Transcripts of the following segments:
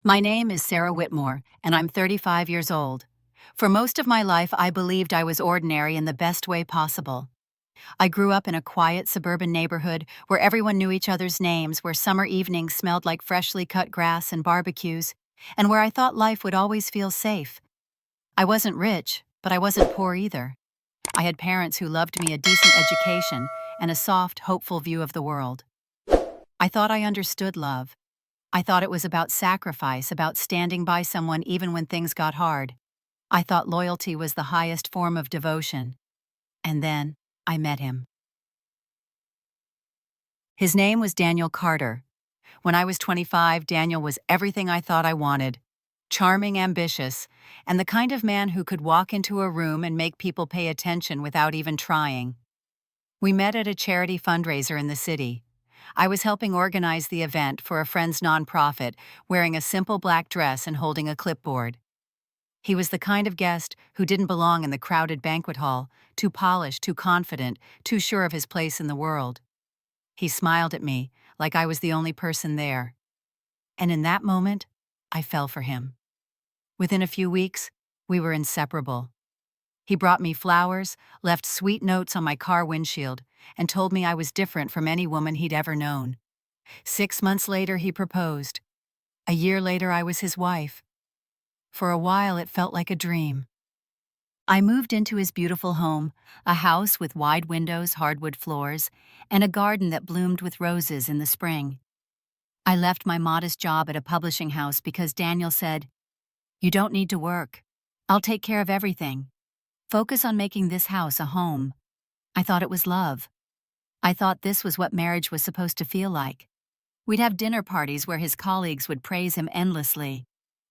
My name is Sarah Whitmore, and I'm 35 years old. For most of my life, I believed I was ordinary in the best way possible. I grew up in a quiet suburban neighborhood where everyone knew each other's names, where summer evenings smelled like freshly cut grass and barbecues, and where I thought life would always feel safe. I wasn't rich, but I wasn't poor either. I had parents who loved me, a decent education, and a soft, hopeful view of the world. I thought I understood love. I thought it was about sacrifice, about standing by someone even when things got hard. I thought loyalty was the highest form of devotion. And then, I met him. His name was Daniel Carter. When I was 25, Daniel was everything I thought I wanted. Charming, ambitious, and the kind of man who could walk into a room and make people pay attention without even trying. We met at a charity fundraiser in the city. I was helping organize the event for a friend's nonprofit, wearing a simple black dress and holding a clipboard. He was the kind of guest who didn't belong in the crowded banquet hall, too polished, too confident, too sure of his place in the world. He smiled at me, like I was the only person there. And in that moment, I fell for him. Within a few weeks, we were inseparable. He brought me flowers, left sweet notes on my car windshield, and told me I was different from any woman he'd ever known. 6 months later, he proposed. A year later, I was his wife. For a while, it felt like a dream. I moved into his beautiful home, a house with wide windows, hardwood floors, and a garden that bloomed with roses in the spring. I left my modest job at a publishing house because Daniel said, "You don't need to work. I'll take care of everything. Focus on making this house a home." I thought it was love. I thought this was what marriage was supposed to feel like. We'd have dinner parties where his colleagues would praise him endlessly.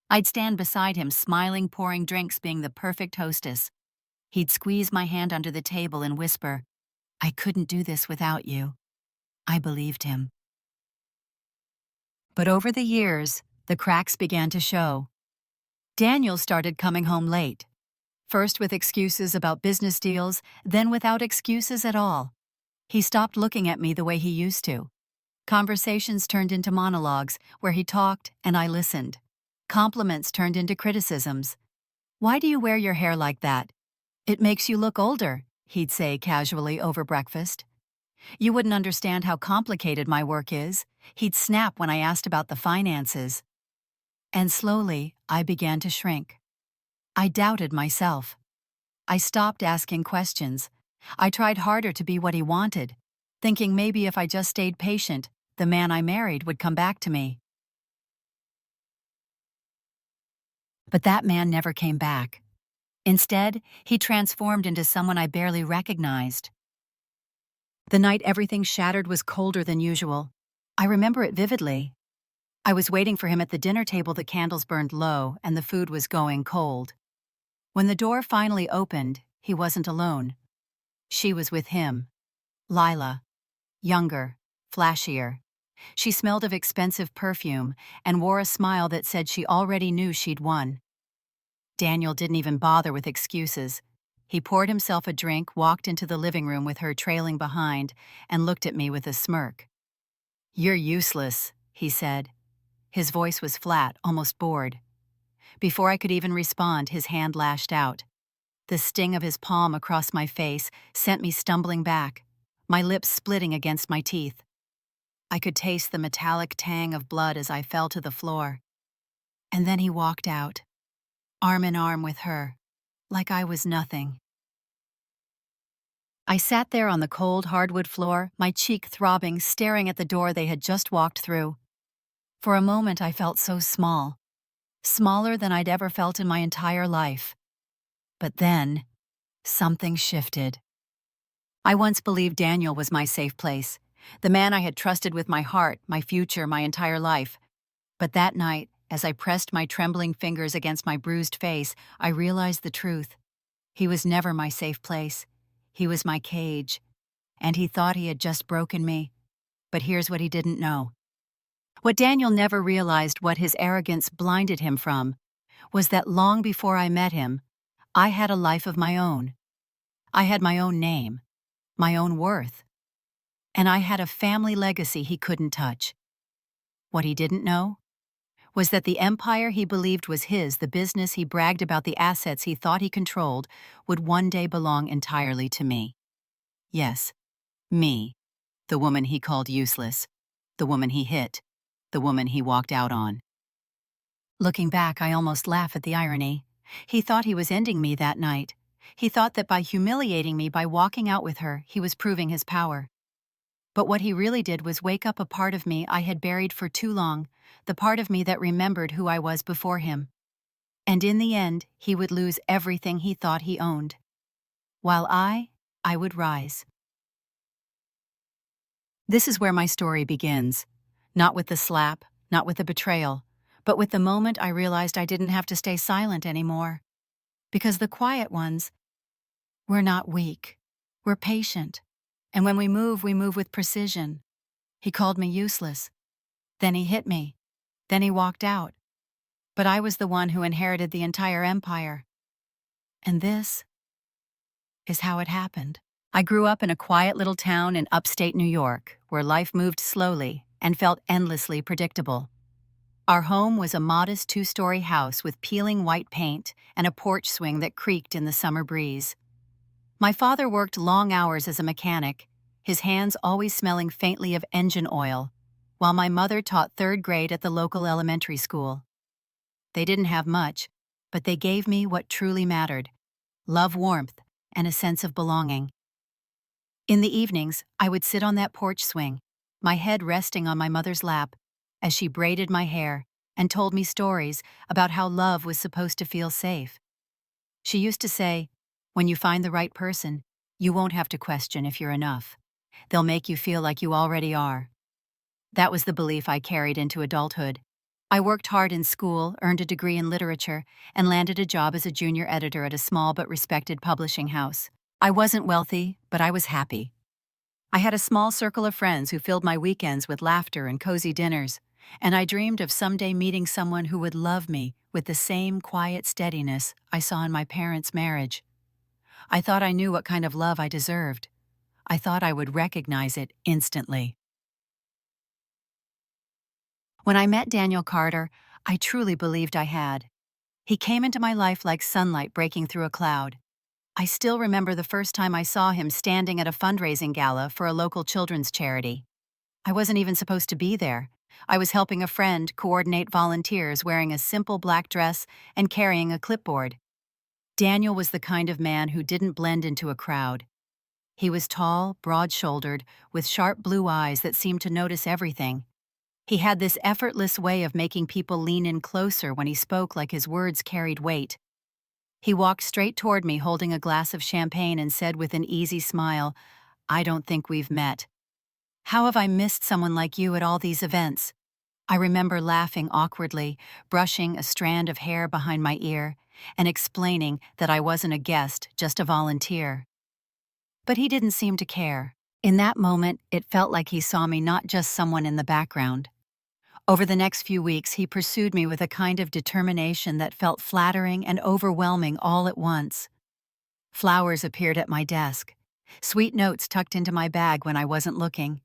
I'd stand beside him, smiling, pouring drinks, being the perfect hostess. He'd squeeze my hand under the table and whisper, "I couldn't do this without you." I believed him. But over the years, the cracks began to show. Daniel started coming home late. First with excuses about business deals, then without excuses at all. He stopped looking at me the way he used to. Conversations turned into monologues where he talked and I listened. Compliments turned into criticisms. "Why do you wear your hair like that? It makes you look older," he'd say casually over breakfast. "You wouldn't understand how complicated my work is." He'd snap when I asked about the finances. And slowly, I began to shrink. I doubted myself. I stopped asking questions. I tried harder to be what he wanted, thinking maybe if I just stayed patient, the man I married would come back to me. But that man never came back. Instead, he transformed into someone I barely recognized. The night everything shattered was colder than usual. I remember it vividly. I was waiting for him at the dinner table, the candles burned low, and the food was going cold. When the door finally opened, he wasn't alone. She was with him. Lila. Younger, flashier. She smelled of expensive perfume and wore a smile that said she already knew she'd won. Daniel didn't even bother with excuses. He poured himself a drink, walked into the living room with her trailing behind, and looked at me with a smirk. "You're useless," he said. His voice was flat, almost bored. Before I could even respond, his hand lashed out. The sting of his palm across my face sent me stumbling back, my lips splitting against my teeth. I could taste the metallic tang of blood as I fell to the floor. And then he walked out, arm in arm with her, like I was nothing. I sat there on the cold hardwood floor, my cheek throbbing, staring at the door they had just walked through. For a moment I felt so small, smaller than I'd ever felt in my entire life. But then, something shifted. I once believed Daniel was my safe place, the man I had trusted with my heart, my future, my entire life. But that night, as I pressed my trembling fingers against my bruised face, I realized the truth. He was never my safe place. He was my cage. And he thought he had just broken me. But here's what he didn't know. What Daniel never realized, what his arrogance blinded him from, was that long before I met him, I had a life of my own. I had my own name, my own worth. And I had a family legacy he couldn't touch. What he didn't know was that the empire he believed was his, the business he bragged about, the assets he thought he controlled, would one day belong entirely to me. Yes, me, the woman he called useless, the woman he hit, the woman he walked out on. Looking back, I almost laugh at the irony. He thought he was ending me that night. He thought that by humiliating me, by walking out with her, he was proving his power. But what he really did was wake up a part of me I had buried for too long, the part of me that remembered who I was before him. And in the end, he would lose everything he thought he owned. While I would rise. This is where my story begins. Not with the slap, not with the betrayal, but with the moment I realized I didn't have to stay silent anymore. Because the quiet ones, we're not weak. We're patient. And when we move with precision. He called me useless. Then he hit me. Then he walked out. But I was the one who inherited the entire empire. And this is how it happened. I grew up in a quiet little town in upstate New York, where life moved slowly and felt endlessly predictable. Our home was a modest two-story house with peeling white paint and a porch swing that creaked in the summer breeze. My father worked long hours as a mechanic, his hands always smelling faintly of engine oil, while my mother taught third grade at the local elementary school. They didn't have much, but they gave me what truly mattered: love, warmth, and a sense of belonging. In the evenings, I would sit on that porch swing, my head resting on my mother's lap, as she braided my hair and told me stories about how love was supposed to feel safe. She used to say, "When you find the right person, you won't have to question if you're enough. They'll make you feel like you already are." That was the belief I carried into adulthood. I worked hard in school, earned a degree in literature, and landed a job as a junior editor at a small but respected publishing house. I wasn't wealthy, but I was happy. I had a small circle of friends who filled my weekends with laughter and cozy dinners, and I dreamed of someday meeting someone who would love me with the same quiet steadiness I saw in my parents' marriage. I thought I knew what kind of love I deserved. I thought I would recognize it instantly. When I met Daniel Carter, I truly believed I had. He came into my life like sunlight breaking through a cloud. I still remember the first time I saw him standing at a fundraising gala for a local children's charity. I wasn't even supposed to be there. I was helping a friend coordinate volunteers wearing a simple black dress and carrying a clipboard. Daniel was the kind of man who didn't blend into a crowd. He was tall, broad-shouldered, with sharp blue eyes that seemed to notice everything. He had this effortless way of making people lean in closer when he spoke, like his words carried weight. He walked straight toward me holding a glass of champagne and said with an easy smile, "I don't think we've met. How have I missed someone like you at all these events?" I remember laughing awkwardly, brushing a strand of hair behind my ear, and explaining that I wasn't a guest, just a volunteer. But he didn't seem to care. In that moment, it felt like he saw me, not just someone in the background. Over the next few weeks, he pursued me with a kind of determination that felt flattering and overwhelming all at once. Flowers appeared at my desk, sweet notes tucked into my bag when I wasn't looking.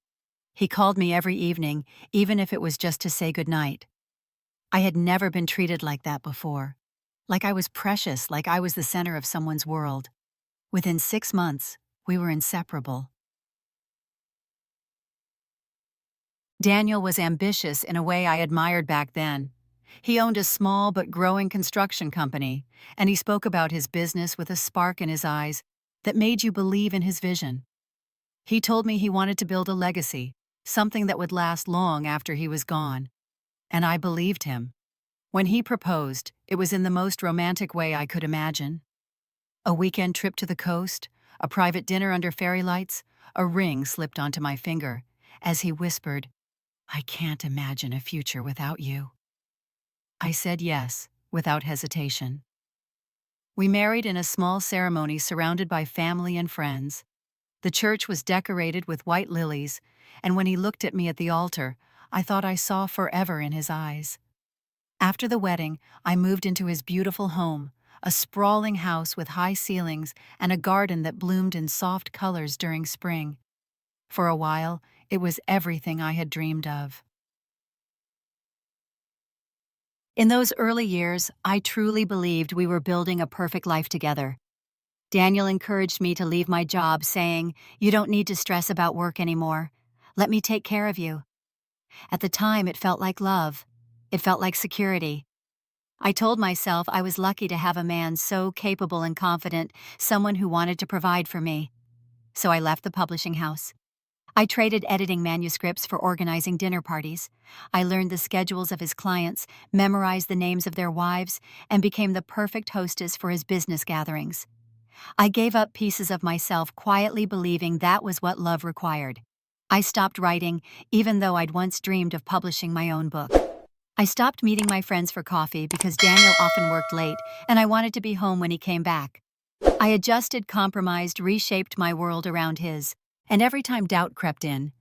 He called me every evening, even if it was just to say goodnight. I had never been treated like that before. Like I was precious, like I was the center of someone's world. Within 6 months, we were inseparable. Daniel was ambitious in a way I admired back then. He owned a small but growing construction company, and he spoke about his business with a spark in his eyes that made you believe in his vision. He told me he wanted to build a legacy, something that would last long after he was gone. And I believed him. When he proposed, it was in the most romantic way I could imagine. A weekend trip to the coast, a private dinner under fairy lights, a ring slipped onto my finger, as he whispered, "I can't imagine a future without you." I said yes, without hesitation. We married in a small ceremony surrounded by family and friends. The church was decorated with white lilies, and when he looked at me at the altar, I thought I saw forever in his eyes. After the wedding, I moved into his beautiful home, a sprawling house with high ceilings and a garden that bloomed in soft colors during spring. For a while, it was everything I had dreamed of. In those early years, I truly believed we were building a perfect life together. Daniel encouraged me to leave my job, saying, "You don't need to stress about work anymore. Let me take care of you." At the time, it felt like love. It felt like security. I told myself I was lucky to have a man so capable and confident, someone who wanted to provide for me. So I left the publishing house. I traded editing manuscripts for organizing dinner parties. I learned the schedules of his clients, memorized the names of their wives, and became the perfect hostess for his business gatherings. I gave up pieces of myself, quietly believing that was what love required. I stopped writing, even though I'd once dreamed of publishing my own book. I stopped meeting my friends for coffee because Daniel often worked late, and I wanted to be home when he came back. I adjusted, compromised, reshaped my world around his. And every time doubt crept in,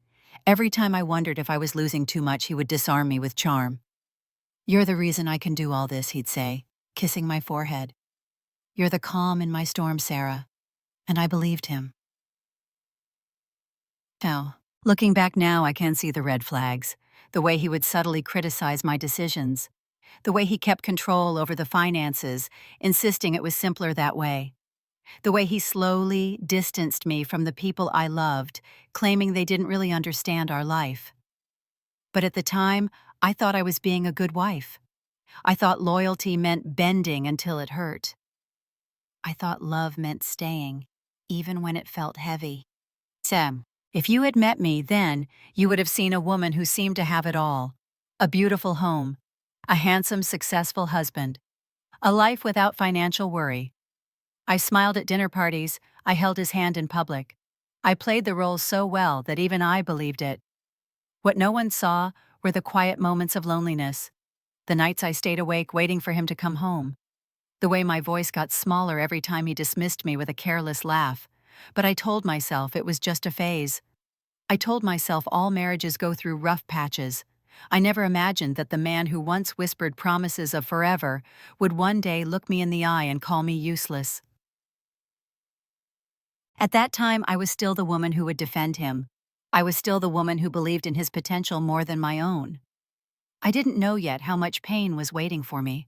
every time I wondered if I was losing too much, he would disarm me with charm. "You're the reason I can do all this," he'd say, kissing my forehead. "You're the calm in my storm, Sarah." And I believed him. Now, looking back now, I can see the red flags. The way he would subtly criticize my decisions. The way he kept control over the finances, insisting it was simpler that way. The way he slowly distanced me from the people I loved, claiming they didn't really understand our life. But at the time, I thought I was being a good wife. I thought loyalty meant bending until it hurt. I thought love meant staying, even when it felt heavy. Sam, if you had met me then, you would have seen a woman who seemed to have it all. A beautiful home, a handsome, successful husband, a life without financial worry. I smiled at dinner parties, I held his hand in public. I played the role so well that even I believed it. What no one saw were the quiet moments of loneliness, the nights I stayed awake waiting for him to come home, the way my voice got smaller every time he dismissed me with a careless laugh. But I told myself it was just a phase. I told myself all marriages go through rough patches. I never imagined that the man who once whispered promises of forever would one day look me in the eye and call me useless. At that time, I was still the woman who would defend him. I was still the woman who believed in his potential more than my own. I didn't know yet how much pain was waiting for me.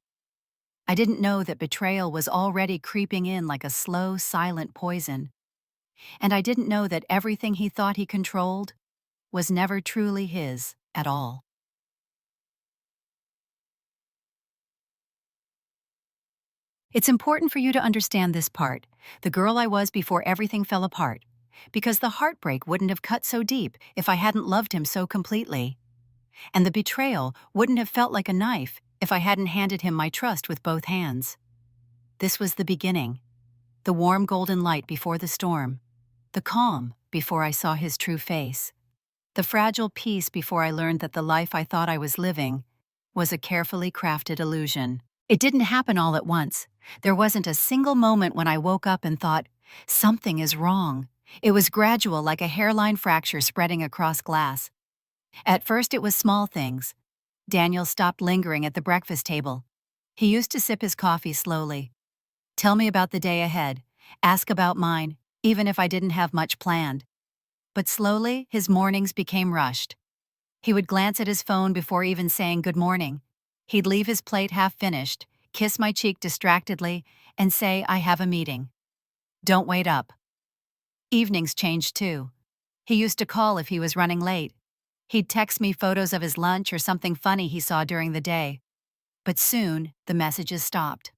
I didn't know that betrayal was already creeping in like a slow, silent poison. And I didn't know that everything he thought he controlled was never truly his at all. It's important for you to understand this part, the girl I was before everything fell apart, because the heartbreak wouldn't have cut so deep if I hadn't loved him so completely. And the betrayal wouldn't have felt like a knife if I hadn't handed him my trust with both hands. This was the beginning, the warm golden light before the storm, the calm before I saw his true face, the fragile peace before I learned that the life I thought I was living was a carefully crafted illusion. It didn't happen all at once. There wasn't a single moment when I woke up and thought, something is wrong. It was gradual, like a hairline fracture spreading across glass. At first it was small things. Daniel stopped lingering at the breakfast table. He used to sip his coffee slowly. Tell me about the day ahead. Ask about mine, even if I didn't have much planned. But slowly, his mornings became rushed. He would glance at his phone before even saying good morning. He'd leave his plate half finished, kiss my cheek distractedly, and say, "I have a meeting. Don't wait up." Evenings changed too. He used to call if he was running late. He'd text me photos of his lunch or something funny he saw during the day. But soon, the messages stopped.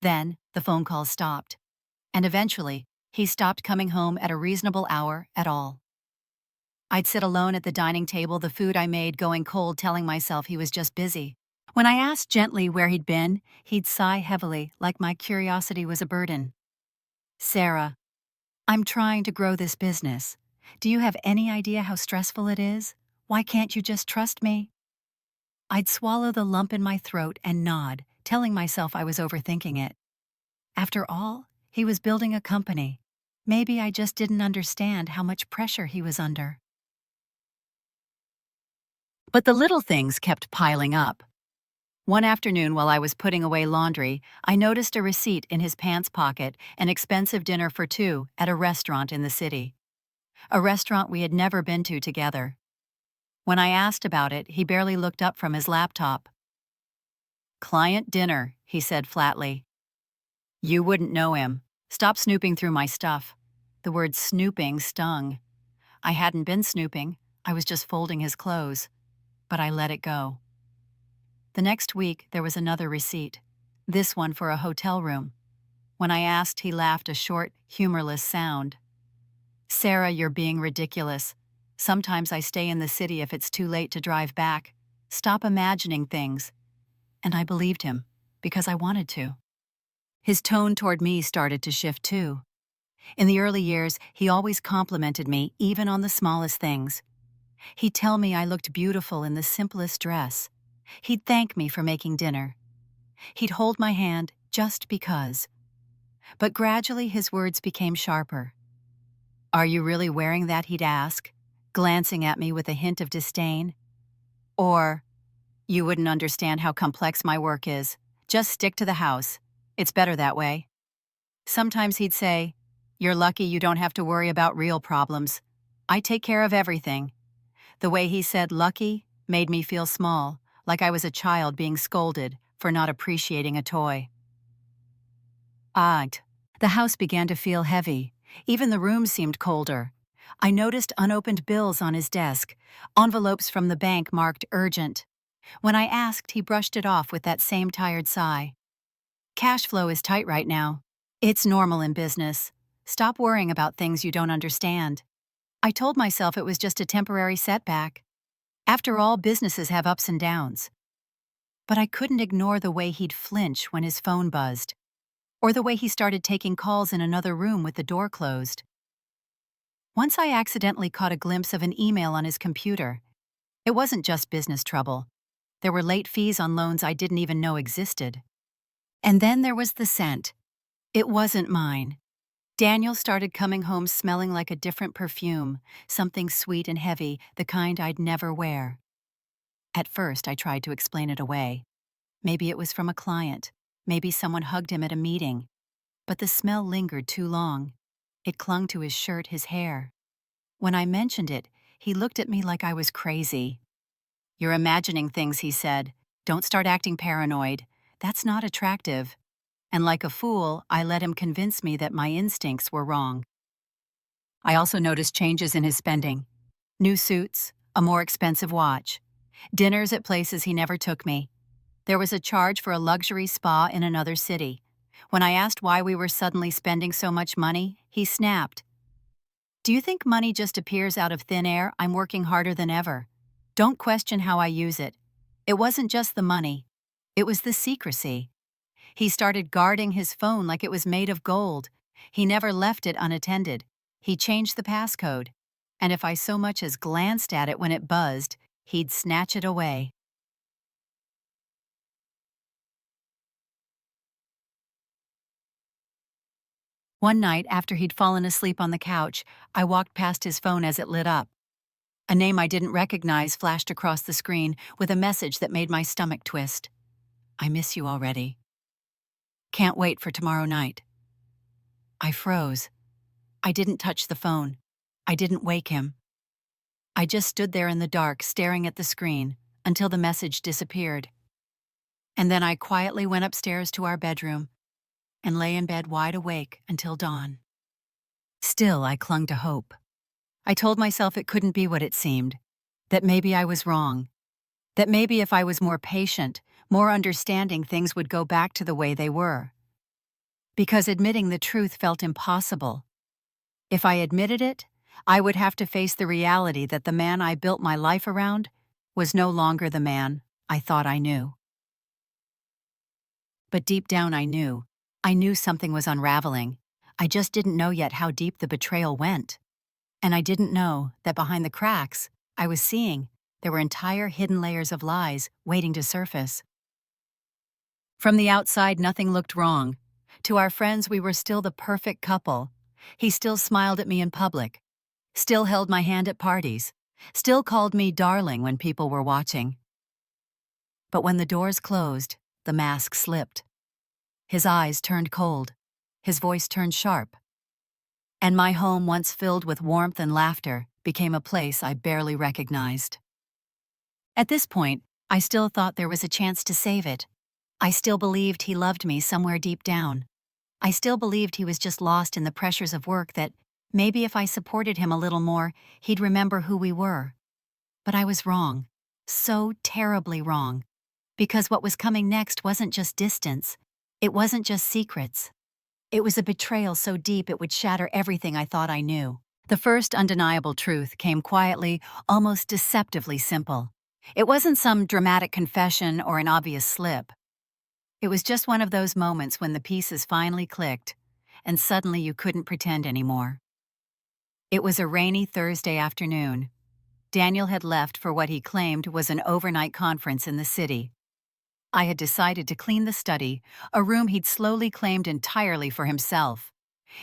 Then, the phone calls stopped. And eventually, he stopped coming home at a reasonable hour at all. I'd sit alone at the dining table, the food I made going cold, telling myself he was just busy. When I asked gently where he'd been, he'd sigh heavily, like my curiosity was a burden. "Sarah, I'm trying to grow this business. Do you have any idea how stressful it is? Why can't you just trust me?" I'd swallow the lump in my throat and nod, telling myself I was overthinking it. After all, he was building a company. Maybe I just didn't understand how much pressure he was under. But the little things kept piling up. One afternoon while I was putting away laundry, I noticed a receipt in his pants pocket, an expensive dinner for two at a restaurant in the city. A restaurant we had never been to together. When I asked about it, he barely looked up from his laptop. "Client dinner," he said flatly. "You wouldn't know him. Stop snooping through my stuff." The word snooping stung. I hadn't been snooping, I was just folding his clothes. But I let it go. The next week, there was another receipt. This one for a hotel room. When I asked, he laughed a short, humorless sound. "Sarah, you're being ridiculous. Sometimes I stay in the city if it's too late to drive back. Stop imagining things." And I believed him, because I wanted to. His tone toward me started to shift too. In the early years, he always complimented me, even on the smallest things. He'd tell me I looked beautiful in the simplest dress. He'd thank me for making dinner. He'd hold my hand just because. But gradually his words became sharper. "Are you really wearing that?" he'd ask, glancing at me with a hint of disdain. Or, "You wouldn't understand how complex my work is. Just stick to the house. It's better that way." Sometimes he'd say, "You're lucky you don't have to worry about real problems. I take care of everything." The way he said lucky made me feel small, like I was a child being scolded for not appreciating a toy. Odd. The house began to feel heavy. Even the room seemed colder. I noticed unopened bills on his desk, envelopes from the bank marked urgent. When I asked, he brushed it off with that same tired sigh. "Cash flow is tight right now. It's normal in business. Stop worrying about things you don't understand." I told myself it was just a temporary setback. After all, businesses have ups and downs. But I couldn't ignore the way he'd flinch when his phone buzzed, or the way he started taking calls in another room with the door closed. Once I accidentally caught a glimpse of an email on his computer. It wasn't just business trouble. There were late fees on loans I didn't even know existed. And then there was the scent. It wasn't mine. Daniel started coming home smelling like a different perfume, something sweet and heavy, the kind I'd never wear. At first, I tried to explain it away. Maybe it was from a client. Maybe someone hugged him at a meeting. But the smell lingered too long. It clung to his shirt, his hair. When I mentioned it, he looked at me like I was crazy. "You're imagining things," he said. "Don't start acting paranoid. That's not attractive." And like a fool, I let him convince me that my instincts were wrong. I also noticed changes in his spending. New suits, a more expensive watch, dinners at places he never took me. There was a charge for a luxury spa in another city. When I asked why we were suddenly spending so much money, he snapped. "Do you think money just appears out of thin air? I'm working harder than ever. Don't question how I use it. It wasn't just the money. It was the secrecy." He started guarding his phone like it was made of gold. He never left it unattended. He changed the passcode. And if I so much as glanced at it when it buzzed, he'd snatch it away. One night, after he'd fallen asleep on the couch, I walked past his phone as it lit up. A name I didn't recognize flashed across the screen with a message that made my stomach twist. "I miss you already. Can't wait for tomorrow night." I froze. I didn't touch the phone. I didn't wake him. I just stood there in the dark, staring at the screen, until the message disappeared. And then I quietly went upstairs to our bedroom and lay in bed wide awake until dawn. Still, I clung to hope. I told myself it couldn't be what it seemed, that maybe I was wrong, that maybe if I was more patient, more understanding, things would go back to the way they were. Because admitting the truth felt impossible. If I admitted it, I would have to face the reality that the man I built my life around was no longer the man I thought I knew. But deep down I knew. I knew something was unraveling. I just didn't know yet how deep the betrayal went. And I didn't know that behind the cracks I was seeing there were entire hidden layers of lies waiting to surface. From the outside, nothing looked wrong. To our friends, we were still the perfect couple. He still smiled at me in public, still held my hand at parties, still called me darling when people were watching. But when the doors closed, the mask slipped. His eyes turned cold, his voice turned sharp. And my home, once filled with warmth and laughter, became a place I barely recognized. At this point, I still thought there was a chance to save it. I still believed he loved me somewhere deep down. I still believed he was just lost in the pressures of work, that maybe if I supported him a little more, he'd remember who we were. But I was wrong. So terribly wrong. Because what was coming next wasn't just distance. It wasn't just secrets. It was a betrayal so deep it would shatter everything I thought I knew. The first undeniable truth came quietly, almost deceptively simple. It wasn't some dramatic confession or an obvious slip. It was just one of those moments when the pieces finally clicked, and suddenly you couldn't pretend anymore. It was a rainy Thursday afternoon. Daniel had left for what he claimed was an overnight conference in the city. I had decided to clean the study, a room he'd slowly claimed entirely for himself.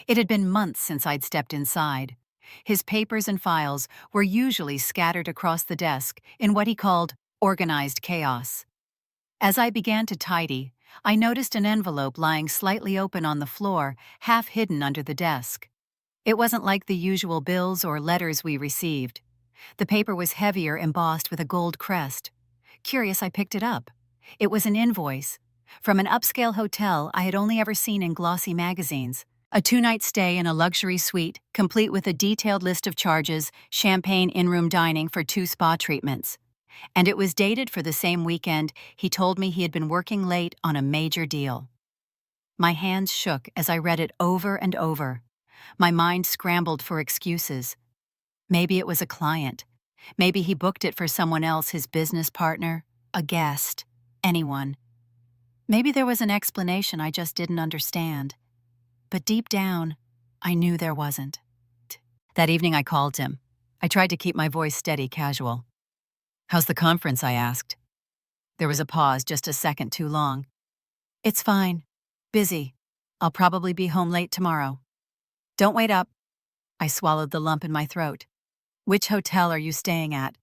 It had been months since I'd stepped inside. His papers and files were usually scattered across the desk in what he called organized chaos. As I began to tidy, I noticed an envelope lying slightly open on the floor, half hidden under the desk. It wasn't like the usual bills or letters we received. The paper was heavier, embossed with a gold crest. Curious, I picked it up. It was an invoice from an upscale hotel I had only ever seen in glossy magazines. A 2-night stay in a luxury suite, complete with a detailed list of charges, champagne in-room dining for 2 spa treatments. And it was dated for the same weekend he told me he had been working late on a major deal. My hands shook as I read it over and over. My mind scrambled for excuses. Maybe it was a client. Maybe he booked it for someone else, his business partner, a guest, anyone. Maybe there was an explanation I just didn't understand. But deep down, I knew there wasn't. That evening I called him. I tried to keep my voice steady, casual. "How's the conference?" I asked. There was a pause, just a second too long. "It's fine. Busy. I'll probably be home late tomorrow." "Don't wait up." I swallowed the lump in my throat. "Which hotel are you staying at?"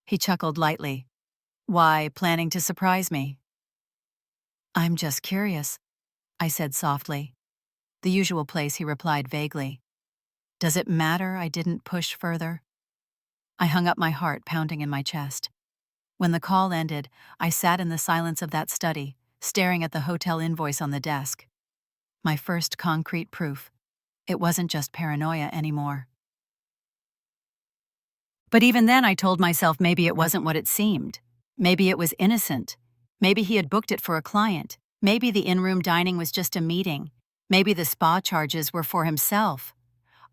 He chuckled lightly. "Why, planning to surprise me?" "I'm just curious," I said softly. "The usual place," he replied vaguely. "Does it matter?" I didn't push further. I hung up, my heart pounding in my chest. When the call ended, I sat in the silence of that study, staring at the hotel invoice on the desk. My first concrete proof. It wasn't just paranoia anymore. But even then I told myself maybe it wasn't what it seemed. Maybe it was innocent. Maybe he had booked it for a client. Maybe the in-room dining was just a meeting. Maybe the spa charges were for himself.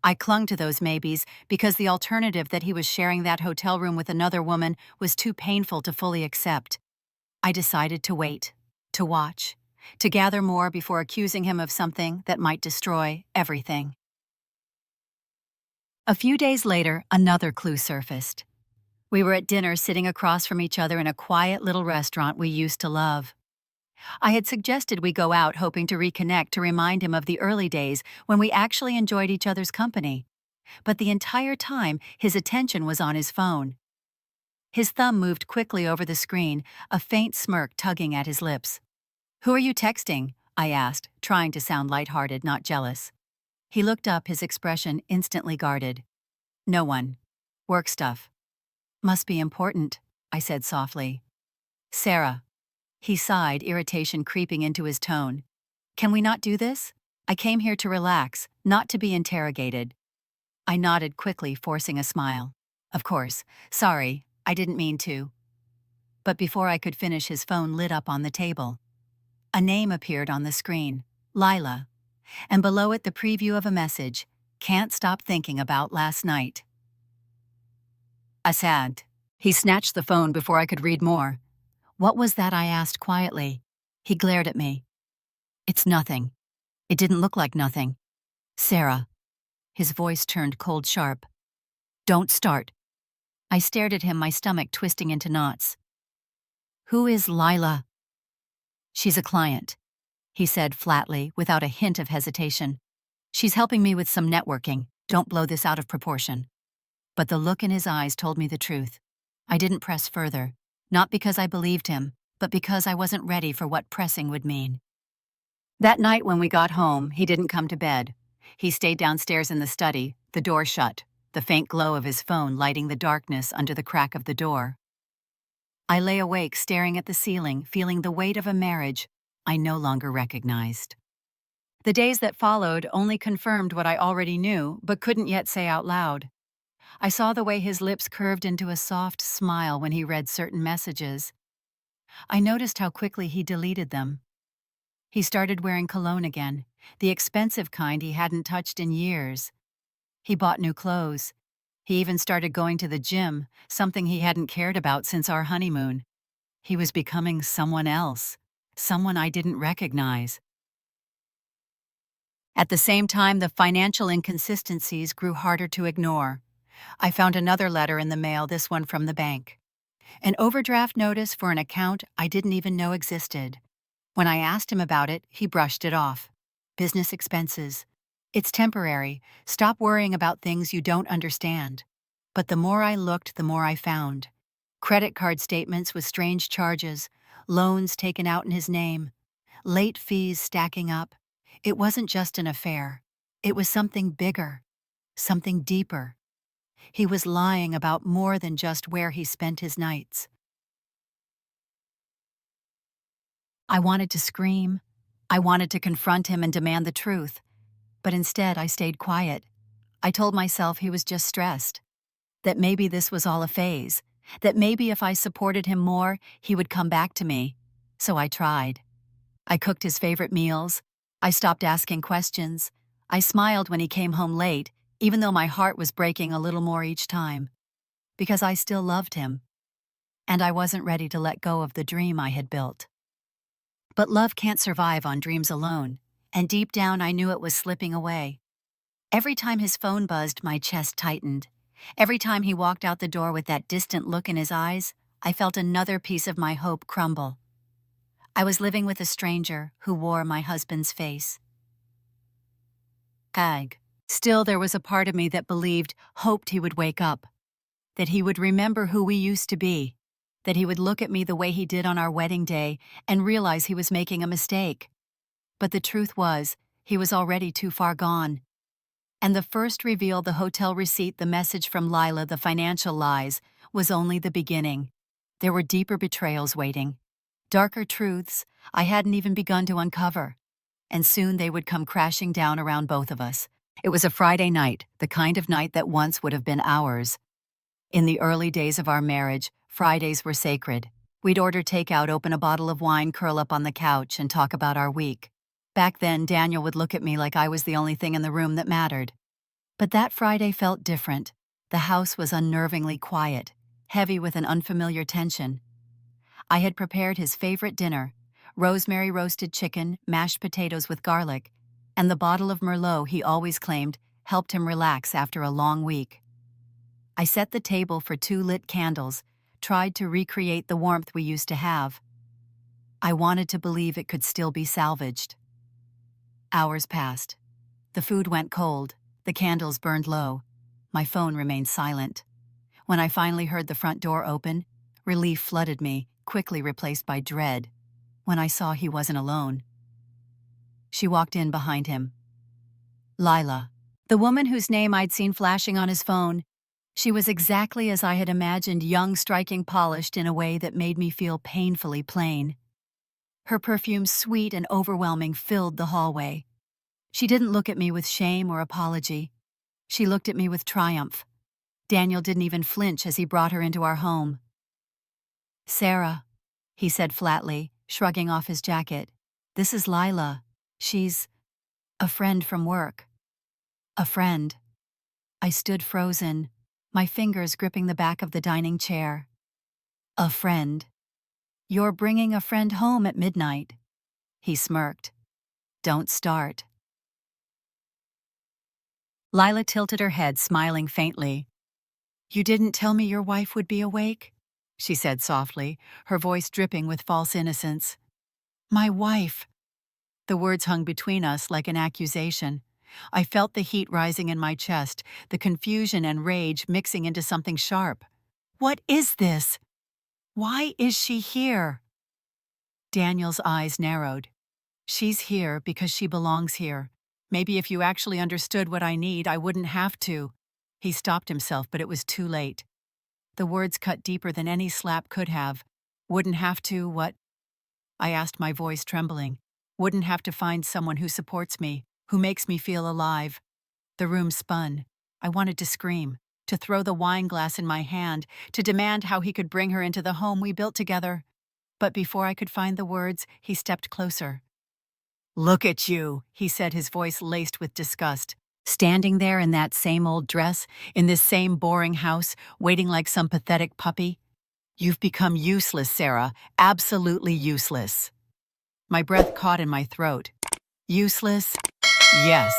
I clung to those maybes because the alternative, that he was sharing that hotel room with another woman, was too painful to fully accept. I decided to wait, to watch, to gather more before accusing him of something that might destroy everything. A few days later, another clue surfaced. We were at dinner, sitting across from each other in a quiet little restaurant we used to love. I had suggested we go out, hoping to reconnect, to remind him of the early days when we actually enjoyed each other's company. But the entire time, his attention was on his phone. His thumb moved quickly over the screen, a faint smirk tugging at his lips. "Who are you texting?" I asked, trying to sound lighthearted, not jealous. He looked up, his expression instantly guarded. "No one. Work stuff." "Must be important," I said softly. "Sarah." He sighed, irritation creeping into his tone. "Can we not do this? I came here to relax, not to be interrogated." I nodded quickly, forcing a smile. "Of course. Sorry, I didn't mean to." But before I could finish, his phone lit up on the table. A name appeared on the screen, Lila, and below it the preview of a message, "Can't stop thinking about last night." Assad. He snatched the phone before I could read more. "What was that?" I asked quietly. He glared at me. "It's nothing." It didn't look like nothing. "Sarah." His voice turned cold sharp. "Don't start." I stared at him, my stomach twisting into knots. "Who is Lila?" "She's a client," he said flatly, without a hint of hesitation. "She's helping me with some networking. Don't blow this out of proportion." But the look in his eyes told me the truth. I didn't press further, not because I believed him, but because I wasn't ready for what pressing would mean. That night when we got home, he didn't come to bed. He stayed downstairs in the study, the door shut, the faint glow of his phone lighting the darkness under the crack of the door. I lay awake staring at the ceiling, feeling the weight of a marriage I no longer recognized. The days that followed only confirmed what I already knew, but couldn't yet say out loud. I saw the way his lips curved into a soft smile when he read certain messages. I noticed how quickly he deleted them. He started wearing cologne again, the expensive kind he hadn't touched in years. He bought new clothes. He even started going to the gym, something he hadn't cared about since our honeymoon. He was becoming someone else, someone I didn't recognize. At the same time, the financial inconsistencies grew harder to ignore. I found another letter in the mail, this one from the bank. An overdraft notice for an account I didn't even know existed. When I asked him about it, he brushed it off. Business expenses. It's temporary. Stop worrying about things you don't understand. But the more I looked, the more I found. Credit card statements with strange charges, loans taken out in his name, late fees stacking up. It wasn't just an affair. It was something bigger, something deeper. He was lying about more than just where he spent his nights. I wanted to scream. I wanted to confront him and demand the truth. But instead, I stayed quiet. I told myself he was just stressed. That maybe this was all a phase. That maybe if I supported him more, he would come back to me. So I tried. I cooked his favorite meals. I stopped asking questions. I smiled when he came home late, even though my heart was breaking a little more each time. Because I still loved him. And I wasn't ready to let go of the dream I had built. But love can't survive on dreams alone, and deep down I knew it was slipping away. Every time his phone buzzed, my chest tightened. Every time he walked out the door with that distant look in his eyes, I felt another piece of my hope crumble. I was living with a stranger who wore my husband's face. Kag. Still, there was a part of me that hoped he would wake up, that he would remember who we used to be, that he would look at me the way he did on our wedding day and realize he was making a mistake. But the truth was, he was already too far gone. And the first reveal, the hotel receipt, the message from Lila, the financial lies, was only the beginning. There were deeper betrayals waiting, darker truths I hadn't even begun to uncover. And soon they would come crashing down around both of us. It was a Friday night, the kind of night that once would have been ours. In the early days of our marriage, Fridays were sacred. We'd order takeout, open a bottle of wine, curl up on the couch, and talk about our week. Back then, Daniel would look at me like I was the only thing in the room that mattered. But that Friday felt different. The house was unnervingly quiet, heavy with an unfamiliar tension. I had prepared his favorite dinner, rosemary roasted chicken, mashed potatoes with garlic, and the bottle of Merlot he always claimed helped him relax after a long week. I set the table for 2 lit candles, tried to recreate the warmth we used to have. I wanted to believe it could still be salvaged. Hours passed. The food went cold, the candles burned low. My phone remained silent. When I finally heard the front door open, relief flooded me, quickly replaced by dread, when I saw he wasn't alone. She walked in behind him. Lila, the woman whose name I'd seen flashing on his phone. She was exactly as I had imagined, young, striking, polished in a way that made me feel painfully plain. Her perfume, sweet and overwhelming, filled the hallway. She didn't look at me with shame or apology. She looked at me with triumph. Daniel didn't even flinch as he brought her into our home. "Sarah," he said flatly, shrugging off his jacket. "This is Lila. She's a friend from work." A friend. I stood frozen, my fingers gripping the back of the dining chair. A friend. "You're bringing a friend home at midnight." He smirked. "Don't start." Lila tilted her head, smiling faintly. "You didn't tell me your wife would be awake?" she said softly, her voice dripping with false innocence. "My wife." The words hung between us like an accusation. I felt the heat rising in my chest, the confusion and rage mixing into something sharp. What is this? Why is she here? Daniel's eyes narrowed. "She's here because she belongs here. Maybe if you actually understood what I need, I wouldn't have to." He stopped himself, but it was too late. The words cut deeper than any slap could have. Wouldn't have to, what? I asked, my voice trembling. Wouldn't have to find someone who supports me, who makes me feel alive. The room spun. I wanted to scream, to throw the wine glass in my hand, to demand how he could bring her into the home we built together. But before I could find the words, he stepped closer. "Look at you," he said, his voice laced with disgust. "Standing there in that same old dress, in this same boring house, waiting like some pathetic puppy? You've become useless, Sarah, absolutely useless." My breath caught in my throat. Useless? Yes.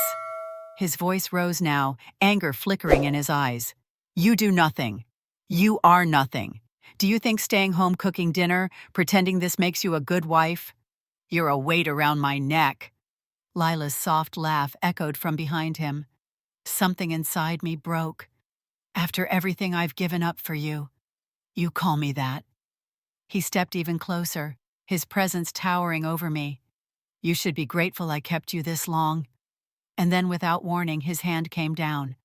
His voice rose now, anger flickering in his eyes. "You do nothing. You are nothing. Do you think staying home cooking dinner, pretending this makes you a good wife? You're a weight around my neck." Lila's soft laugh echoed from behind him. Something inside me broke. "After everything I've given up for you, you call me that?" He stepped even closer, his presence towering over me. "You should be grateful I kept you this long." And then, without warning, his hand came down.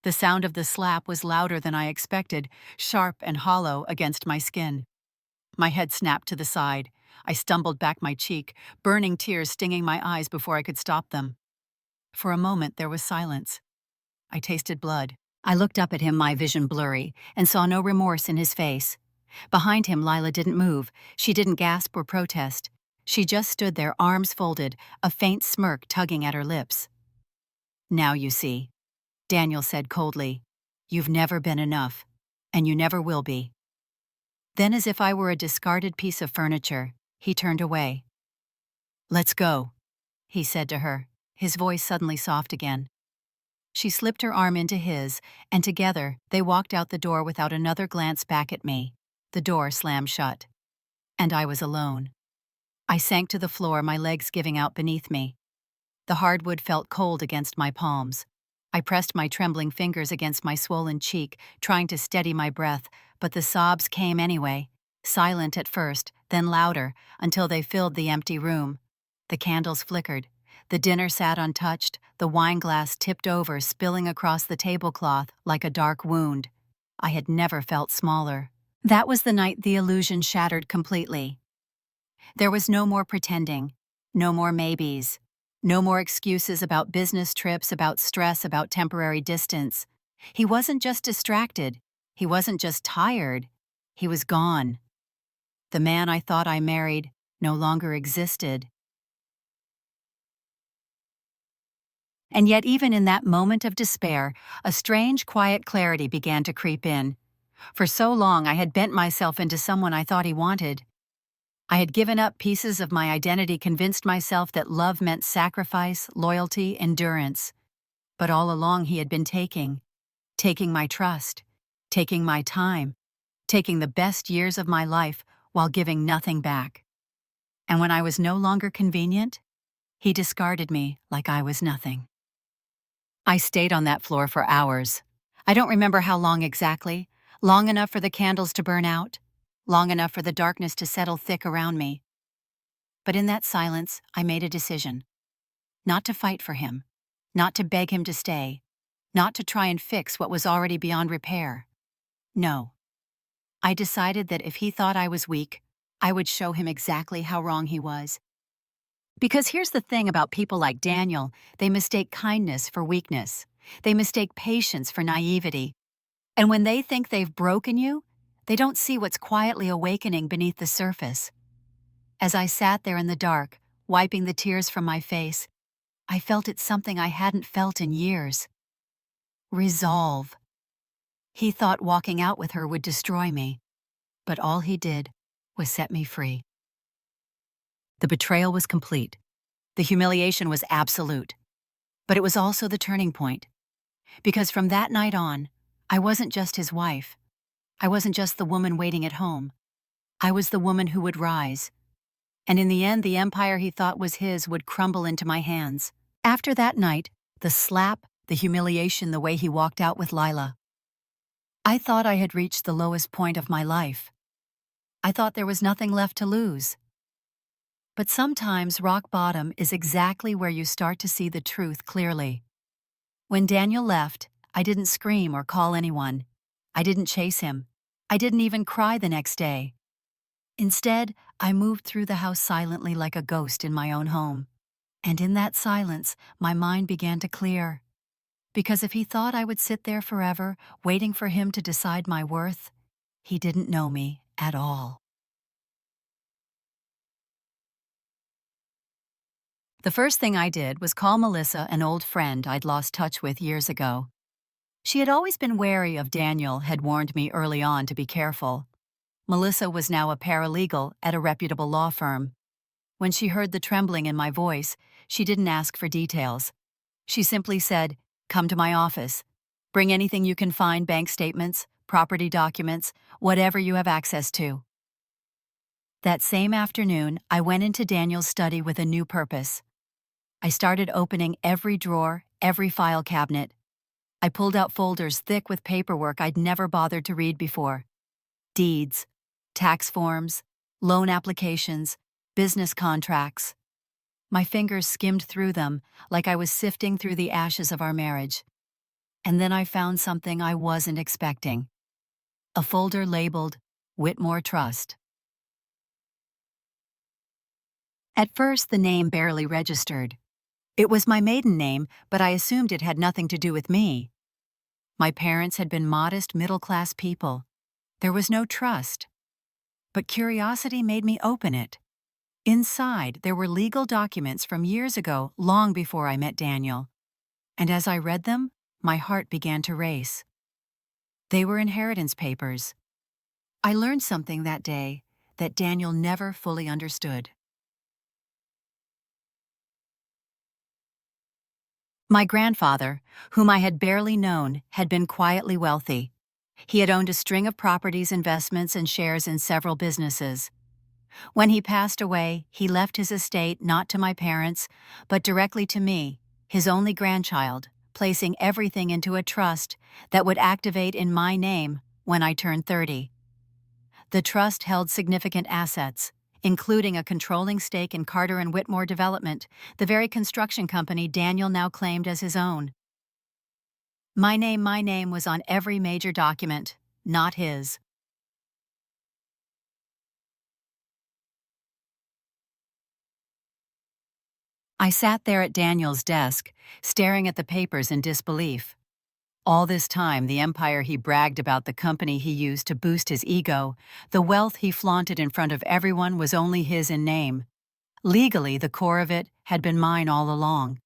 The sound of the slap was louder than I expected, sharp and hollow against my skin. My head snapped to the side. I stumbled back my cheek, burning tears stinging my eyes before I could stop them. For a moment there was silence. I tasted blood. I looked up at him, my vision blurry, and saw no remorse in his face. Behind him, Lila didn't move. She didn't gasp or protest. She just stood there, arms folded, a faint smirk tugging at her lips. "Now you see," Daniel said coldly. "You've never been enough, and you never will be." Then, as if I were a discarded piece of furniture, he turned away. "Let's go," he said to her, his voice suddenly soft again. She slipped her arm into his, and together they walked out the door without another glance back at me. The door slammed shut. And I was alone. I sank to the floor, my legs giving out beneath me. The hardwood felt cold against my palms. I pressed my trembling fingers against my swollen cheek, trying to steady my breath, but the sobs came anyway, silent at first, then louder, until they filled the empty room. The candles flickered. The dinner sat untouched, the wine glass tipped over, spilling across the tablecloth like a dark wound. I had never felt smaller. That was the night the illusion shattered completely. There was no more pretending, no more maybes. No more excuses about business trips, about stress, about temporary distance. He wasn't just distracted. He wasn't just tired. He was gone. The man I thought I married no longer existed. And yet, even in that moment of despair, a strange, quiet clarity began to creep in. For so long, I had bent myself into someone I thought he wanted. I had given up pieces of my identity, convinced myself that love meant sacrifice, loyalty, endurance. But all along he had been taking my trust, taking my time, taking the best years of my life while giving nothing back. And when I was no longer convenient, he discarded me like I was nothing. I stayed on that floor for hours. I don't remember how long exactly, long enough for the candles to burn out, long enough for the darkness to settle thick around me. But in that silence, I made a decision. Not to fight for him, not to beg him to stay, not to try and fix what was already beyond repair. No. I decided that if he thought I was weak, I would show him exactly how wrong he was. Because here's the thing about people like Daniel, they mistake kindness for weakness. They mistake patience for naivety. And when they think they've broken you, they don't see what's quietly awakening beneath the surface. As I sat there in the dark, wiping the tears from my face, I felt it's something I hadn't felt in years. Resolve. He thought walking out with her would destroy me, but all he did was set me free. The betrayal was complete. The humiliation was absolute. But it was also the turning point. Because from that night on, I wasn't just his wife. I wasn't just the woman waiting at home. I was the woman who would rise. And in the end, the empire he thought was his would crumble into my hands. After that night, the slap, the humiliation, the way he walked out with Lila, I thought I had reached the lowest point of my life. I thought there was nothing left to lose. But sometimes rock bottom is exactly where you start to see the truth clearly. When Daniel left, I didn't scream or call anyone. I didn't chase him. I didn't even cry the next day. Instead, I moved through the house silently like a ghost in my own home. And in that silence, my mind began to clear. Because if he thought I would sit there forever, waiting for him to decide my worth, he didn't know me at all. The first thing I did was call Melissa, an old friend I'd lost touch with years ago. She had always been wary of Daniel, had warned me early on to be careful. Melissa was now a paralegal at a reputable law firm. When she heard the trembling in my voice, she didn't ask for details. She simply said, "Come to my office. Bring anything you can find, bank statements, property documents, whatever you have access to." That same afternoon, I went into Daniel's study with a new purpose. I started opening every drawer, every file cabinet. I pulled out folders thick with paperwork I'd never bothered to read before. Deeds, tax forms, loan applications, business contracts. My fingers skimmed through them like I was sifting through the ashes of our marriage. And then I found something I wasn't expecting. A folder labeled Whitmore Trust. At first, the name barely registered. It was my maiden name, but I assumed it had nothing to do with me. My parents had been modest, middle-class people. There was no trust. But curiosity made me open it. Inside, there were legal documents from years ago, long before I met Daniel. And as I read them, my heart began to race. They were inheritance papers. I learned something that day that Daniel never fully understood. My grandfather, whom I had barely known, had been quietly wealthy. He had owned a string of properties, investments, and shares in several businesses. When he passed away, he left his estate not to my parents, but directly to me, his only grandchild, placing everything into a trust that would activate in my name when I turned 30. The trust held significant assets, including a controlling stake in Carter and Whitmore Development, the very construction company Daniel now claimed as his own. My name was on every major document, not his. I sat there at Daniel's desk, staring at the papers in disbelief. All this time, the empire he bragged about, the company he used to boost his ego, the wealth he flaunted in front of everyone was only his in name. Legally, the core of it had been mine all along.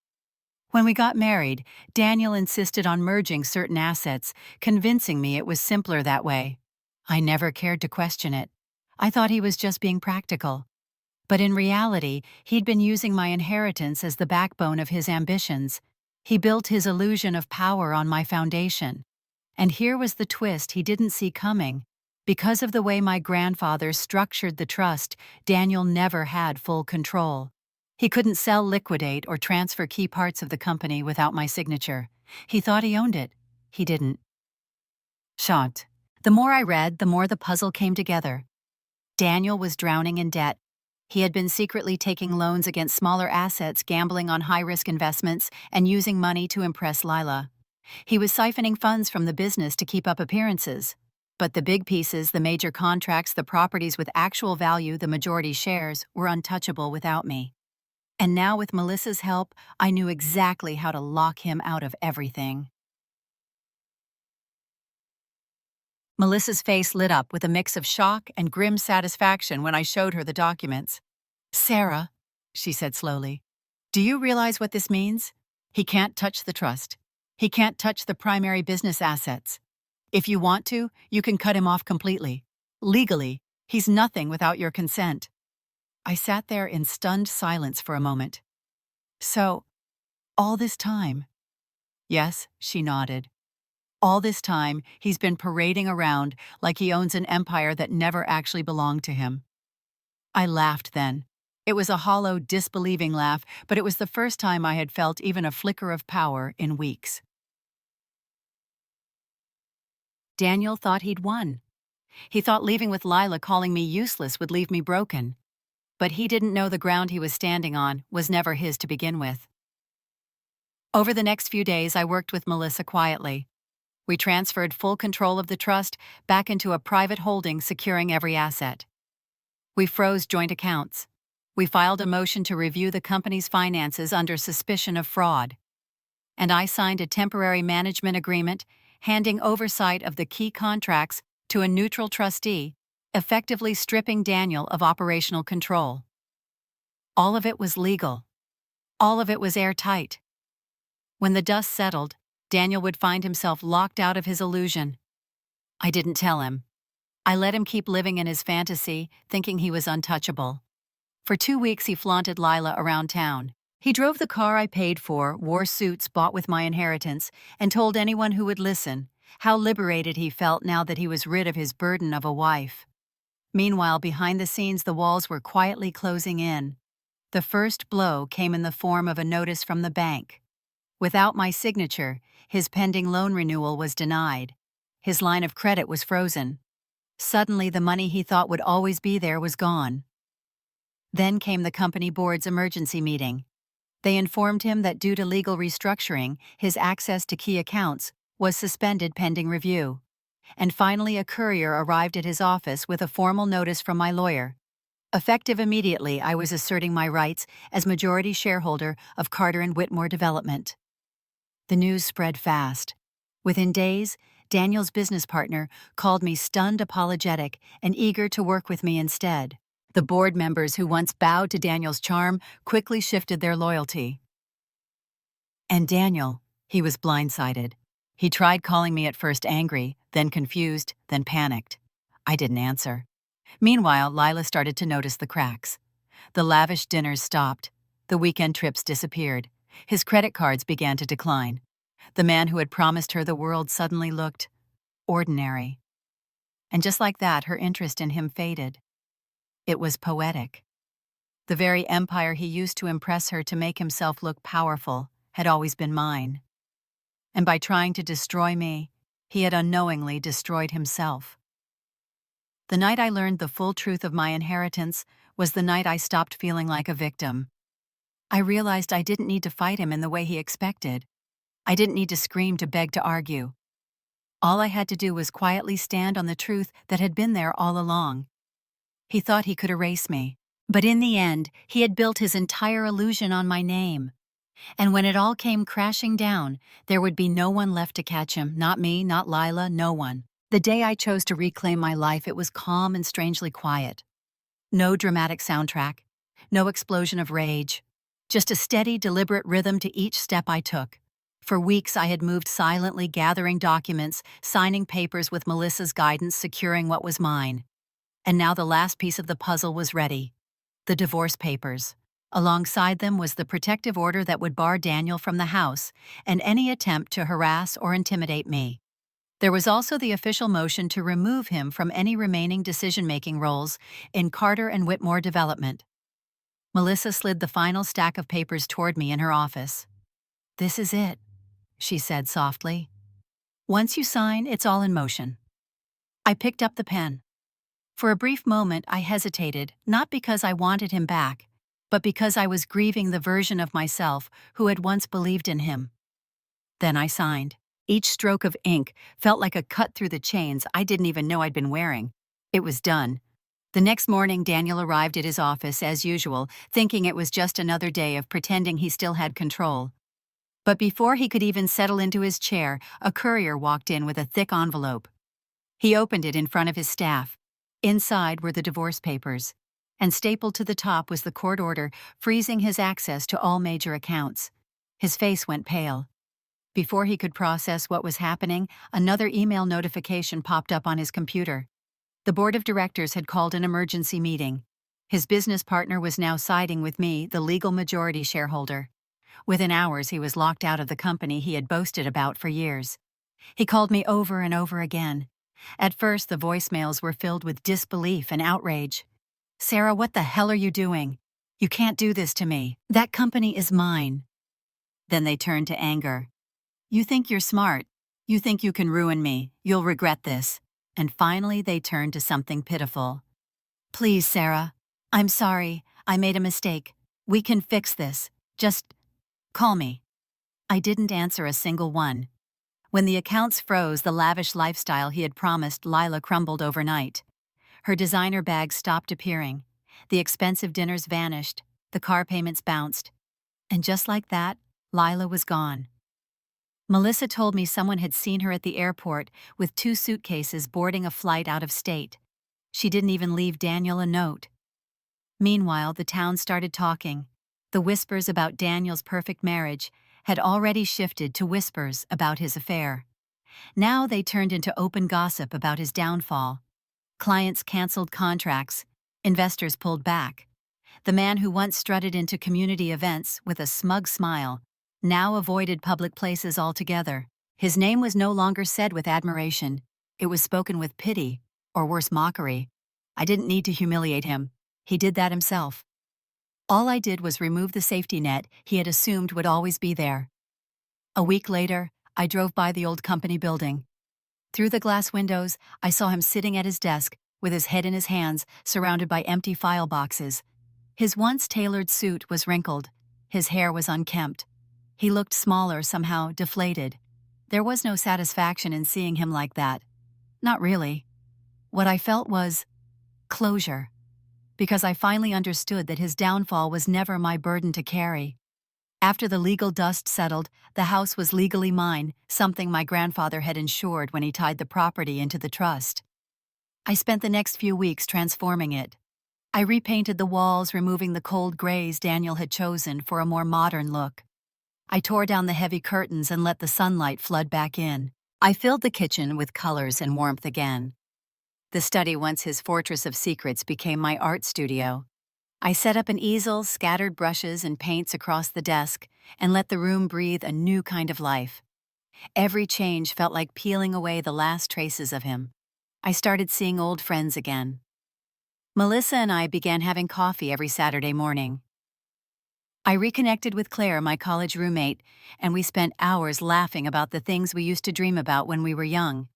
When we got married, Daniel insisted on merging certain assets, convincing me it was simpler that way. I never cared to question it. I thought he was just being practical. But in reality, he'd been using my inheritance as the backbone of his ambitions. He built his illusion of power on my foundation. And here was the twist he didn't see coming. Because of the way my grandfather structured the trust, Daniel never had full control. He couldn't sell, liquidate, or transfer key parts of the company without my signature. He thought he owned it. He didn't. Shocked. The more I read, the more the puzzle came together. Daniel was drowning in debt. He had been secretly taking loans against smaller assets, gambling on high-risk investments, and using money to impress Lila. He was siphoning funds from the business to keep up appearances. But the big pieces, the major contracts, the properties with actual value, the majority shares, were untouchable without me. And now, with Melissa's help, I knew exactly how to lock him out of everything. Melissa's face lit up with a mix of shock and grim satisfaction when I showed her the documents. "Sarah," she said slowly, "do you realize what this means? He can't touch the trust. He can't touch the primary business assets. If you want to, you can cut him off completely. Legally, he's nothing without your consent." I sat there in stunned silence for a moment. "So, all this time?" "Yes," she nodded. "All this time, he's been parading around like he owns an empire that never actually belonged to him." I laughed then. It was a hollow, disbelieving laugh, but it was the first time I had felt even a flicker of power in weeks. Daniel thought he'd won. He thought leaving with Lila, calling me useless, would leave me broken. But he didn't know the ground he was standing on was never his to begin with. Over the next few days, I worked with Melissa quietly. We transferred full control of the trust back into a private holding, securing every asset. We froze joint accounts. We filed a motion to review the company's finances under suspicion of fraud. And I signed a temporary management agreement, handing oversight of the key contracts to a neutral trustee, effectively stripping Daniel of operational control. All of it was legal. All of it was airtight. When the dust settled, Daniel would find himself locked out of his illusion. I didn't tell him. I let him keep living in his fantasy, thinking he was untouchable. For 2 weeks he flaunted Lila around town. He drove the car I paid for, wore suits bought with my inheritance, and told anyone who would listen how liberated he felt now that he was rid of his burden of a wife. Meanwhile, behind the scenes, the walls were quietly closing in. The first blow came in the form of a notice from the bank. Without my signature, his pending loan renewal was denied. His line of credit was frozen. Suddenly, the money he thought would always be there was gone. Then came the company board's emergency meeting. They informed him that due to legal restructuring, his access to key accounts was suspended pending review. And finally, a courier arrived at his office with a formal notice from my lawyer. Effective immediately, I was asserting my rights as majority shareholder of Carter and Whitmore Development. The news spread fast. Within days, Daniel's business partner called me stunned, apologetic, and eager to work with me instead. The board members who once bowed to Daniel's charm quickly shifted their loyalty. And Daniel, he was blindsided. He tried calling me at first angry, then confused, then panicked. I didn't answer. Meanwhile, Lila started to notice the cracks. The lavish dinners stopped. The weekend trips disappeared. His credit cards began to decline. The man who had promised her the world suddenly looked ordinary. And just like that, her interest in him faded. It was poetic. The very empire he used to impress her to make himself look powerful had always been mine. And by trying to destroy me, he had unknowingly destroyed himself. The night I learned the full truth of my inheritance was the night I stopped feeling like a victim. I realized I didn't need to fight him in the way he expected. I didn't need to scream, to beg, to argue. All I had to do was quietly stand on the truth that had been there all along. He thought he could erase me, but in the end, he had built his entire illusion on my name. And when it all came crashing down, there would be no one left to catch him, not me, not Lila, no one. The day I chose to reclaim my life, it was calm and strangely quiet. No dramatic soundtrack, no explosion of rage, just a steady, deliberate rhythm to each step I took. For weeks I had moved silently, gathering documents, signing papers with Melissa's guidance, securing what was mine. And now the last piece of the puzzle was ready. The divorce papers. Alongside them was the protective order that would bar Daniel from the house and any attempt to harass or intimidate me. There was also the official motion to remove him from any remaining decision-making roles in Carter and Whitmore Development. Melissa slid the final stack of papers toward me in her office. "This is it," she said softly. "Once you sign, it's all in motion." I picked up the pen. For a brief moment, I hesitated, not because I wanted him back, but because I was grieving the version of myself who had once believed in him. Then I signed. Each stroke of ink felt like a cut through the chains I didn't even know I'd been wearing. It was done. The next morning, Daniel arrived at his office as usual, thinking it was just another day of pretending he still had control. But before he could even settle into his chair, a courier walked in with a thick envelope. He opened it in front of his staff. Inside were the divorce papers, and stapled to the top was the court order freezing his access to all major accounts. His face went pale. Before he could process what was happening, another email notification popped up on his computer. The board of directors had called an emergency meeting. His business partner was now siding with me, the legal majority shareholder. Within hours, he was locked out of the company he had boasted about for years. He called me over and over again. At first, the voicemails were filled with disbelief and outrage. "Sarah, what the hell are you doing? You can't do this to me. That company is mine." Then they turned to anger. "You think you're smart. You think you can ruin me. You'll regret this." And finally, they turned to something pitiful. "Please, Sarah. I'm sorry. I made a mistake. We can fix this. Just call me." I didn't answer a single one. When the accounts froze, the lavish lifestyle he had promised Lila crumbled overnight. Her designer bags stopped appearing. The expensive dinners vanished. The car payments bounced. And just like that, Lila was gone. Melissa told me someone had seen her at the airport with 2 suitcases boarding a flight out of state. She didn't even leave Daniel a note. Meanwhile, the town started talking. The whispers about Daniel's perfect marriage had already shifted to whispers about his affair. Now they turned into open gossip about his downfall. Clients canceled contracts. Investors pulled back. The man who once strutted into community events with a smug smile now avoided public places altogether. His name was no longer said with admiration. It was spoken with pity, or worse, mockery. I didn't need to humiliate him. He did that himself. All I did was remove the safety net he had assumed would always be there. A week later, I drove by the old company building. Through the glass windows, I saw him sitting at his desk, with his head in his hands, surrounded by empty file boxes. His once tailored suit was wrinkled. His hair was unkempt. He looked smaller, somehow deflated. There was no satisfaction in seeing him like that. Not really. What I felt was closure, because I finally understood that his downfall was never my burden to carry. After the legal dust settled, the house was legally mine, something my grandfather had ensured when he tied the property into the trust. I spent the next few weeks transforming it. I repainted the walls, removing the cold grays Daniel had chosen for a more modern look. I tore down the heavy curtains and let the sunlight flood back in. I filled the kitchen with colors and warmth again. The study, once his fortress of secrets, became my art studio. I set up an easel, scattered brushes and paints across the desk, and let the room breathe a new kind of life. Every change felt like peeling away the last traces of him. I started seeing old friends again. Melissa and I began having coffee every Saturday morning. I reconnected with Claire, my college roommate, and we spent hours laughing about the things we used to dream about when we were young.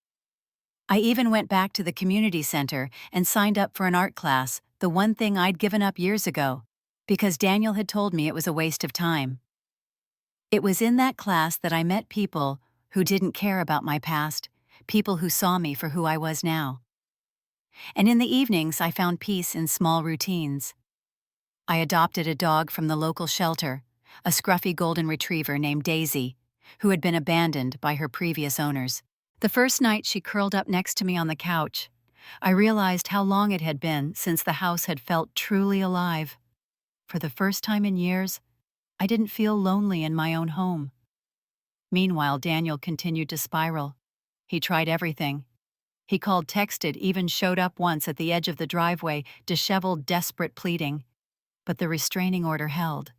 I even went back to the community center and signed up for an art class, the one thing I'd given up years ago, because Daniel had told me it was a waste of time. It was in that class that I met people who didn't care about my past, people who saw me for who I was now. And in the evenings, I found peace in small routines. I adopted a dog from the local shelter, a scruffy golden retriever named Daisy, who had been abandoned by her previous owners. The first night she curled up next to me on the couch, I realized how long it had been since the house had felt truly alive. For the first time in years, I didn't feel lonely in my own home. Meanwhile, Daniel continued to spiral. He tried everything. He called, texted, even showed up once at the edge of the driveway, disheveled, desperate, pleading. But the restraining order held.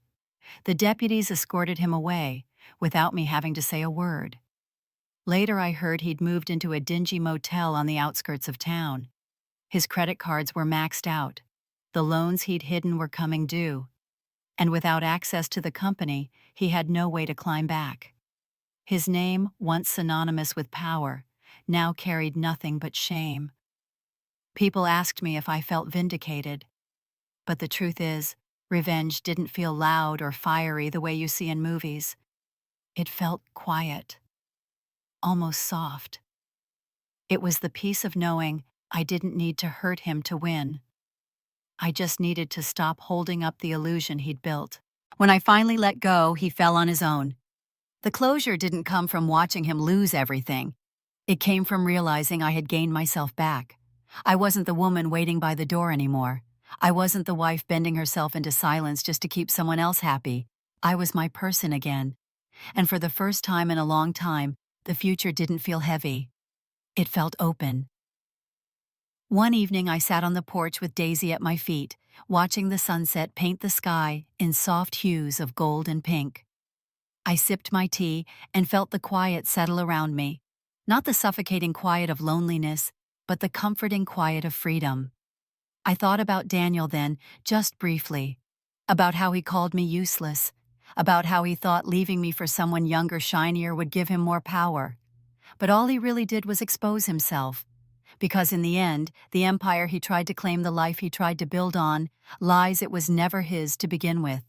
The deputies escorted him away, without me having to say a word. Later I heard he'd moved into a dingy motel on the outskirts of town. His credit cards were maxed out. The loans he'd hidden were coming due. And without access to the company, he had no way to climb back. His name, once synonymous with power, now carried nothing but shame. People asked me if I felt vindicated. But the truth is, revenge didn't feel loud or fiery the way you see in movies. It felt quiet, almost soft. It was the peace of knowing I didn't need to hurt him to win. I just needed to stop holding up the illusion he'd built. When I finally let go, he fell on his own. The closure didn't come from watching him lose everything. It came from realizing I had gained myself back. I wasn't the woman waiting by the door anymore. I wasn't the wife bending herself into silence just to keep someone else happy. I was my person again. And for the first time in a long time, the future didn't feel heavy. It felt open. One evening I sat on the porch with Daisy at my feet, watching the sunset paint the sky in soft hues of gold and pink. I sipped my tea and felt the quiet settle around me. Not the suffocating quiet of loneliness, but the comforting quiet of freedom. I thought about Daniel then, just briefly. About how he called me useless. About how he thought leaving me for someone younger, shinier would give him more power. But all he really did was expose himself. Because in the end, the empire he tried to claim, the life he tried to build on, lies it was never his to begin with.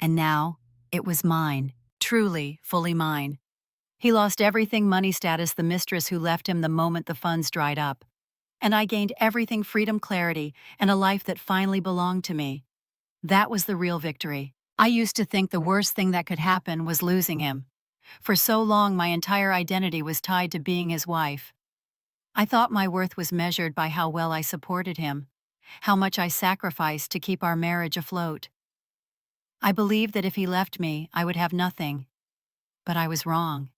And now, it was mine. Truly, fully mine. He lost everything: money, status, the mistress who left him the moment the funds dried up. and I gained everything: freedom, clarity, and a life that finally belonged to me. That was the real victory. I used to think the worst thing that could happen was losing him. For so long, my entire identity was tied to being his wife. I thought my worth was measured by how well I supported him, how much I sacrificed to keep our marriage afloat. I believed that if he left me, I would have nothing. But I was wrong.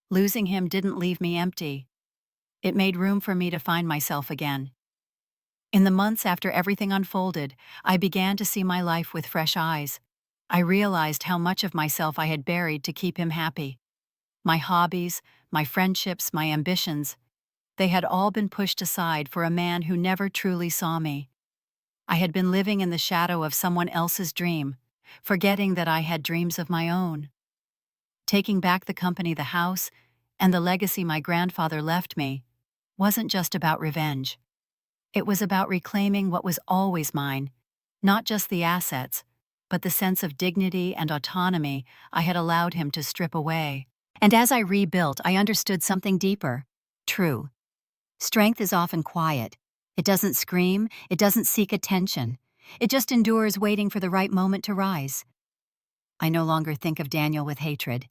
Losing him didn't leave me empty. It made room for me to find myself again. In the months after everything unfolded, I began to see my life with fresh eyes. I realized how much of myself I had buried to keep him happy. My hobbies, my friendships, my ambitions, they had all been pushed aside for a man who never truly saw me. I had been living in the shadow of someone else's dream, forgetting that I had dreams of my own. Taking back the company, the house, and the legacy my grandfather left me wasn't just about revenge. It was about reclaiming what was always mine, not just the assets, but the sense of dignity and autonomy I had allowed him to strip away. And as I rebuilt, I understood something deeper. True. Strength is often quiet. It doesn't scream, it doesn't seek attention. It just endures, waiting for the right moment to rise. I no longer think of Daniel with hatred.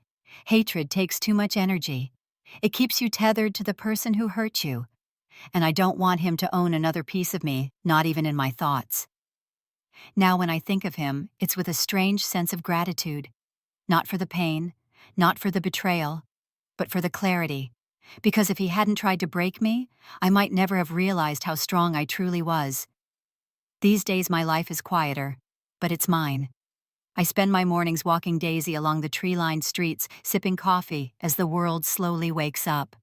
Hatred takes too much energy. It keeps you tethered to the person who hurt you. And I don't want him to own another piece of me, not even in my thoughts. Now when I think of him, it's with a strange sense of gratitude. Not for the pain, not for the betrayal, but for the clarity. Because if he hadn't tried to break me, I might never have realized how strong I truly was. These days my life is quieter, but it's mine. I spend my mornings walking Daisy along the tree-lined streets, sipping coffee as the world slowly wakes up.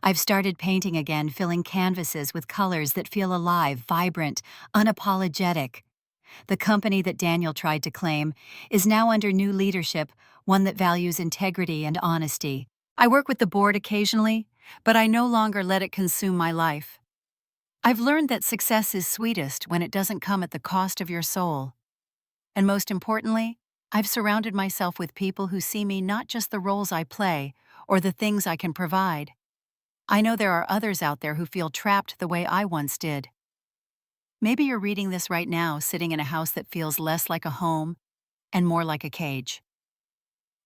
I've started painting again, filling canvases with colors that feel alive, vibrant, unapologetic. The company that Daniel tried to claim is now under new leadership, one that values integrity and honesty. I work with the board occasionally, but I no longer let it consume my life. I've learned that success is sweetest when it doesn't come at the cost of your soul. And most importantly, I've surrounded myself with people who see me not just the roles I play or the things I can provide. I know there are others out there who feel trapped the way I once did. Maybe you're reading this right now, sitting in a house that feels less like a home and more like a cage.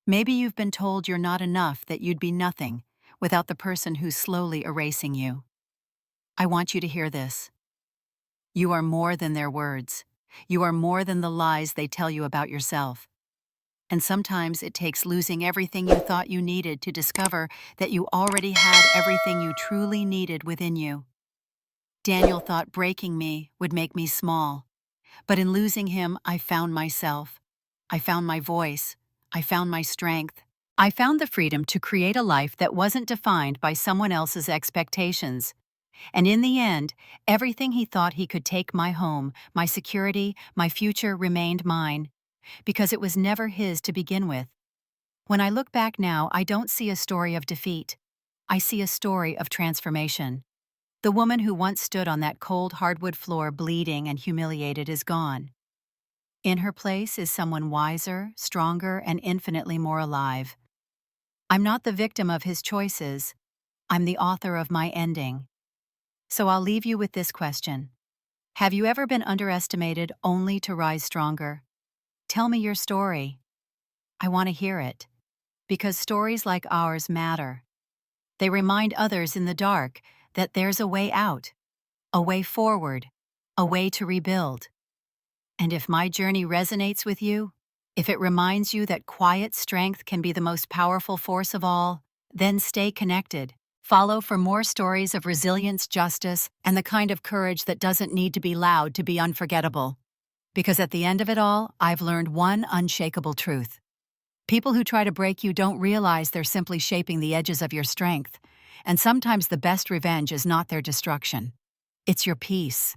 Maybe you've been told you're not enough, that you'd be nothing without the person who's slowly erasing you. I want you to hear this. You are more than their words. You are more than the lies they tell you about yourself. And sometimes it takes losing everything you thought you needed to discover that you already had everything you truly needed within you. Daniel thought breaking me would make me small, but in losing him, I found myself. I found my voice. I found my strength. I found the freedom to create a life that wasn't defined by someone else's expectations. And in the end, everything he thought he could take, my home, my security, my future, remained mine, because it was never his to begin with. When I look back now, I don't see a story of defeat. I see a story of transformation. The woman who once stood on that cold hardwood floor bleeding and humiliated is gone. In her place is someone wiser, stronger, and infinitely more alive. I'm not the victim of his choices. I'm the author of my ending. So I'll leave you with this question. Have you ever been underestimated only to rise stronger? Tell me your story. I want to hear it. Because stories like ours matter. They remind others in the dark that there's a way out, a way forward, a way to rebuild. And if my journey resonates with you, if it reminds you that quiet strength can be the most powerful force of all, then stay connected. Follow for more stories of resilience, justice, and the kind of courage that doesn't need to be loud to be unforgettable. Because at the end of it all, I've learned one unshakable truth. People who try to break you don't realize they're simply shaping the edges of your strength. And sometimes the best revenge is not their destruction. It's your peace.